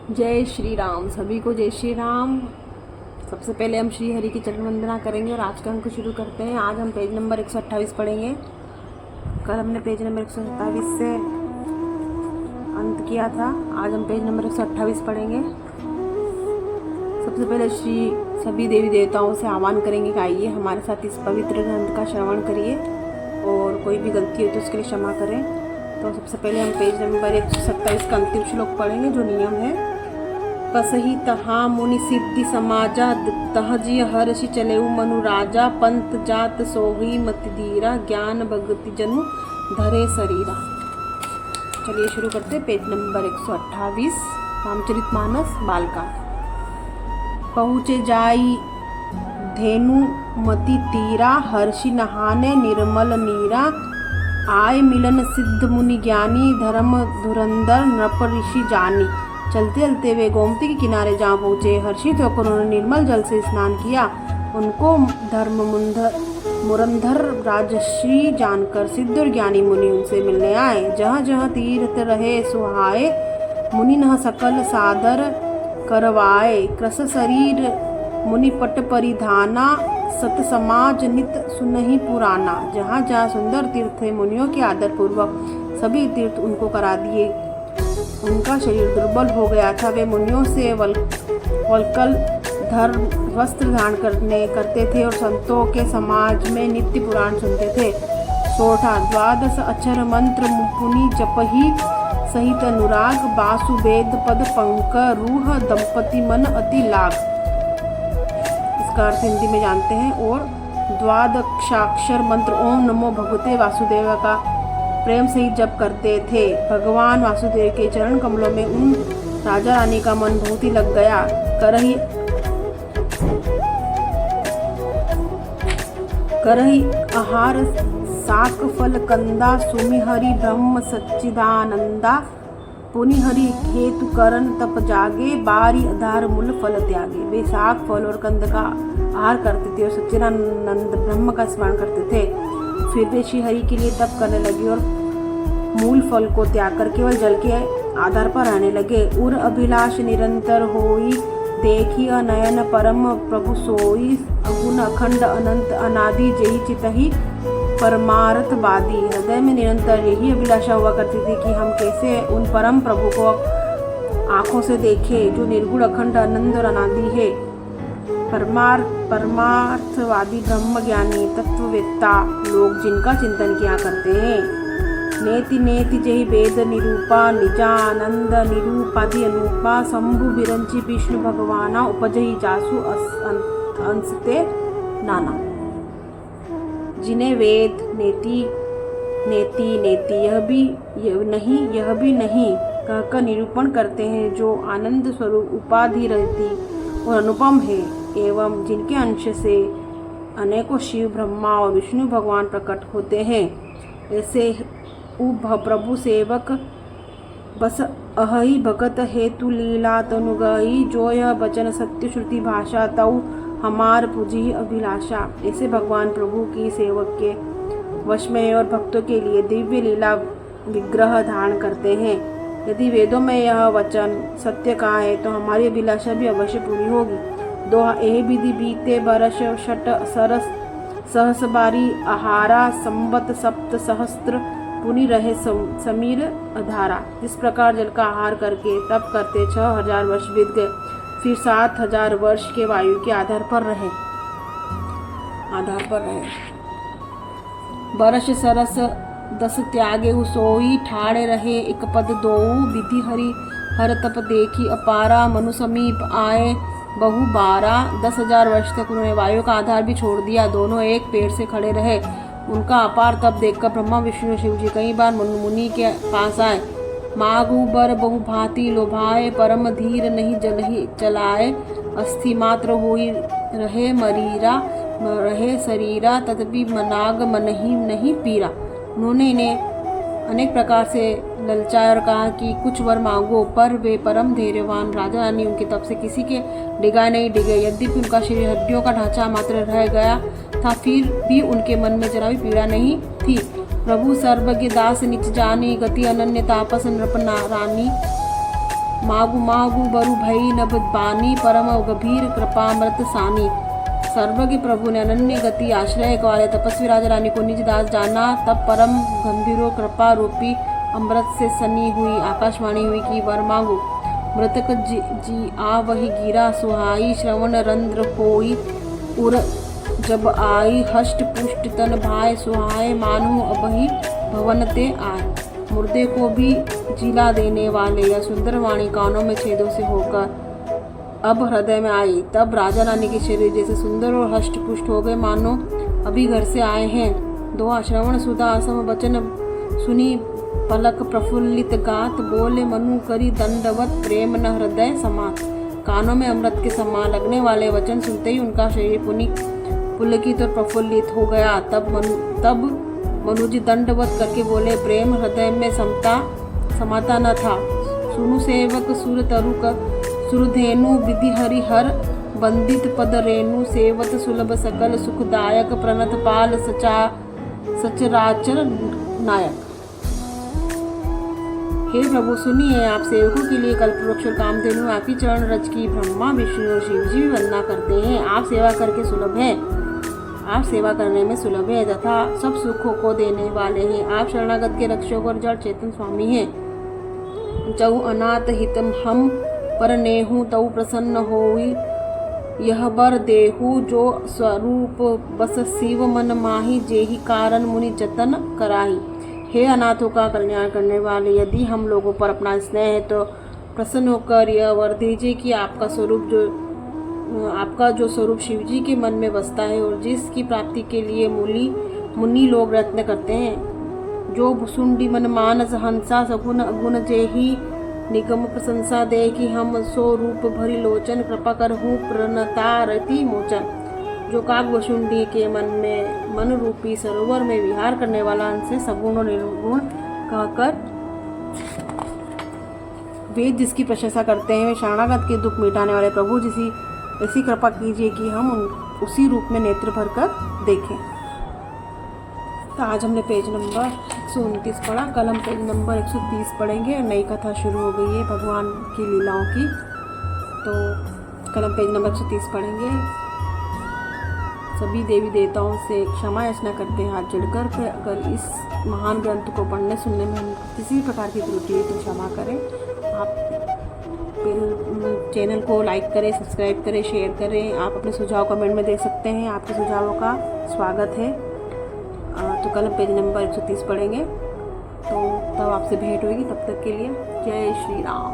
जय श्री राम। सभी को जय श्री राम। सबसे पहले हम श्री हरि की चरण वंदना करेंगे और आज का अंक शुरू करते हैं। आज हम पेज नंबर 128 पढ़ेंगे। कल हमने पेज नंबर 127 से अंत किया था। आज हम पेज नंबर 128 पढ़ेंगे। सबसे पहले सभी देवी देवताओं से आह्वान करेंगे कि आइए हमारे साथ इस पवित्र ग्रंथ का श्रवण करिए और कोई भी गलती हो तो उसके लिए क्षमा करें। तो सबसे पहले हम पेज नंबर 127 का अंतिम श्लोक पढ़ेंगे जो नियम है। कसही तहा मुनि सिद्धि समाजा तहजिय हर्षि चलेऊ मनु राजा पंत जात सोही मति धीरा ज्ञान भगति जनु धरे शरीरा। चलिए शुरू करते हैं। पेज नंबर 128 रामचरितमानस बालका। पहुँचे जाई धेनु मति तीरा हर्षि नहाने निर्मल नीरा आय मिलन सिद्ध मुनि ज्ञानी धर्म धुरंधर नृप ऋषि जानी। चलते चलते वे गोमती के किनारे जहाँ पहुँचे हर्षित होकर उन्होंने निर्मल जल से स्नान किया। उनको धर्म मुरंधर राजश्री जानकर सिद्ध और ज्ञानी मुनि उनसे मिलने आए। जहाँ जहाँ तीर्थ रहे सुहाए मुनि न सकल सादर करवाए। कृस शरीर मुनि पट परिधाना सत समाज नित सुनहि पुराना। जहाँ जहाँ सुंदर तीर्थ थे मुनियों के आदर पूर्वक सभी तीर्थ उनको करा दिए। उनका शरीर दुर्बल हो गया था। वे मुनियों से वल्कल धर्म वस्त्र धारण करते थे और संतों के समाज में नित्य पुराण सुनते थे। सोठा 12 अक्षर मंत्र पुनि जपहि सहित अनुराग वासुवेद पद पंक रूह दंपति मन अति लाग। इसका अर्थ हिंदी में जानते हैं। और 12 मंत्र ओम नमो भगवते वासुदेव का प्रेम से ही जप करते थे। भगवान वासुदेव के चरण कमलों में उन राजा रानी का मन बहुत ही लग गया। करही आहार साक फल कंदा सुमिहरि ब्रह्म सच्चिदानंदा पुनि हरि हेतु करण तप जागे बारी आधार मूल फल त्यागे। वे साग फल और कंद का आहार करते थे और सच्चिदानंद ब्रह्म का स्मरण करते थे। फिर वे श्री हरि के लिए तप करने लगे और मूल फल को त्याग कर केवल जल के आधार पर रहने लगे। उर अभिलाष निरंतर होई देखी अनयन परम प्रभु सोई अगुण अखंड अनंत अनादि जेहि चितहि परमार्थवादी। हृदय में निरंतर यही अभिलाषा हुआ करती थी कि हम कैसे उन परम प्रभु को आंखों से देखें जो निर्गुण अखंड अनंत और अनादि है। परमार्थवादी ब्रह्म ज्ञानी तत्ववेत्ता लोग जिनका चिंतन किया करते हैं। नेति नेति जहि वेद निरूपा निजानंद निरूपादि अनुपा शंभु विरंचि विष्णु भगवाना उपजहि जासु अंशते नाना। जिन्हें वेद नेति नेति नेति यह भी नहीं कहकर निरूपण करते हैं, जो आनंद स्वरूप उपाधि रहती और अनुपम है, एवं जिनके अंश से अनेकों शिव ब्रह्मा और विष्णु भगवान प्रकट होते हैं, ऐसे प्रभु सेवक बस अहि भगत हेतु लीला तनुगई। जो यह वचन सत्य श्रुति भाषा तऊ हमार पूजी अभिलाषा। ऐसे भगवान प्रभु की सेवक के वश में और भक्तों के लिए दिव्य लीला विग्रह धारण करते हैं। यदि वेदों में यह वचन सत्य कहा है तो हमारी अभिलाषा भी अवश्य पूरी होगी। दोहा एह विधि बीते बरस षट सरस सहस बारी आहारा संबत सप्त सहस्त्र पुनि रहे समीर अधारा। जिस प्रकार जल का आहार करके तप करते 6000 वर्ष बीत गए, फिर 7000 वर्ष के वायु के आधार पर रहे। बरस सरस 10 त्यागे सोई ठाड़े रहे एक पद दोऊ। विधि हरि हर तप देखी अपारा मनु समीप आए बहु बारा। 10,000 वर्ष तक उन्होंने वायु का आधार भी छोड़ दिया। दोनों एक पेड़ से खड़े रहे। उनका अपार तप देखकर ब्रह्मा विष्णु शिव जी कई बार मुनि के पास आए। मागु बर बहु भांति लोभाए परम धीर नहीं जलहि चलाए। अस्थि मात्र होई रहे मरीरा रहे शरीरा तथापि मनाग मनहि नहीं पीरा। उन्होंने इन्हें अनेक प्रकार से ललचाया और कहा कि कुछ वर मांगो, पर वे परम धैर्यवान राजा रानी उनके तप से किसी के डिगाए नहीं डिगे। यद्यपि उनका शरीर हड्डियों का ढांचा मात्र रह गया था, फिर भी उनके मन में जरा भी पीड़ा नहीं थी। प्रभु सर्वज्ञ दास निच जानी गति अनन्य तापस नृप रानी। मागु मागु बरु भई नभ बानी परम गंभीर कृपामृत सानी। सर्वज्ञ प्रभु ने अनन्य गति आश्रय वाले तपस्वी राजा रानी को निज दास जाना। तब परम गंभीरो कृपा रूपी अमृत से सनी हुई आकाशवाणी हुई कि वर मांगो। मृतक जी आ वही गिरा सुहाई श्रवण रंध्र होई उर जब आई हष्ट पुष्ट तन भाई सुहाए मानो अबही भवन ते आए। मुर्दे को भी जिला देने वाले यह सुंदर वाणी कानों में छेदों से होकर अब हृदय में आई। तब राजा रानी के शरीर जैसे सुंदर और हष्ट पुष्ट हो गए मानो अभी घर से आए हैं। दो श्रवण सुधा असम वचन सुनी पलक प्रफुल्लित गात बोले मनु करी दंडवत प्रेम न हृदय समात। कानों में अमृत के समान लगने वाले वचन सुनते ही उनका शरीर पुलकित और प्रफुल्लित हो गया। तब मनुजी दंडवत करके बोले प्रेम हृदय में समाता न था। सुनु सेवक सुर तरुक सुरधेनु विधि हरि हर बंदित पद रेणु सेवत सुलभ सकल सुखदायक प्रणत पाल सचराचर नायक। हे प्रभु सुनिए, आप सेवकों के लिए कल्पवृक्ष और कामधेनु आपकी चरण रज की ब्रह्मा विष्णु और शिव जी भी वंदना करते हैं। आप सेवा करके सुलभ है, आप सेवा करने में सुलभ है तथा सब सुखों को देने वाले हैं। आप शरणागत के रक्षक और जड़ चेतन स्वामी हैं। चऊ अनाथ हितम हम पर नेहु तऊ प्रसन्न होई यह बर देहु जो स्वरूप बस शिव मन माही जेहि कारण मुनि जतन कराही। हे अनाथों का कल्याण करने वाले, यदि हम लोगों पर अपना स्नेह है तो प्रसन्न होकर यह वर दीजिए कि आपका जो स्वरूप शिव जी के मन में बसता है और जिसकी प्राप्ति के लिए मुनि लोग प्रयत्न करते हैं। जो भुसुंडी मन मानस हंसा सगुन अगुण जेहि निगम प्रशंसा दे कि हम सो रूप भरी लोचन कृपा कर हूँ प्रणतारति मोचन। जो काग वसुंडी के मन रूपी सरोवर में विहार करने वाला उनसे सगुण और निर्गुण कहकर वेद जिसकी प्रशंसा करते हैं वे शरणागत के दुख मिटाने वाले प्रभु ऐसी कृपा कीजिए कि हम उसी रूप में नेत्र भर कर देखें। तो आज हमने पेज नंबर 129 पढ़ा, कल हम पेज नंबर 130 पढ़ेंगे और नई कथा शुरू हो गई है भगवान की लीलाओं की। तो कल हम पेज नंबर 130 पढ़ेंगे। सभी देवी देवताओं से क्षमा याचना करते हैं हाथ जोड़कर कि अगर इस महान ग्रंथ को पढ़ने सुनने में हम किसी प्रकार की त्रुटि है तो क्षमा करें। आप चैनल को लाइक करें, सब्सक्राइब करें, शेयर करें। आप अपने सुझाव कमेंट में दे सकते हैं, आपके सुझावों का स्वागत है। तो कल हम पेज नंबर 130 पढ़ेंगे। तो तब आपसे भेंट होगी, तब तक के लिए जय श्री राम।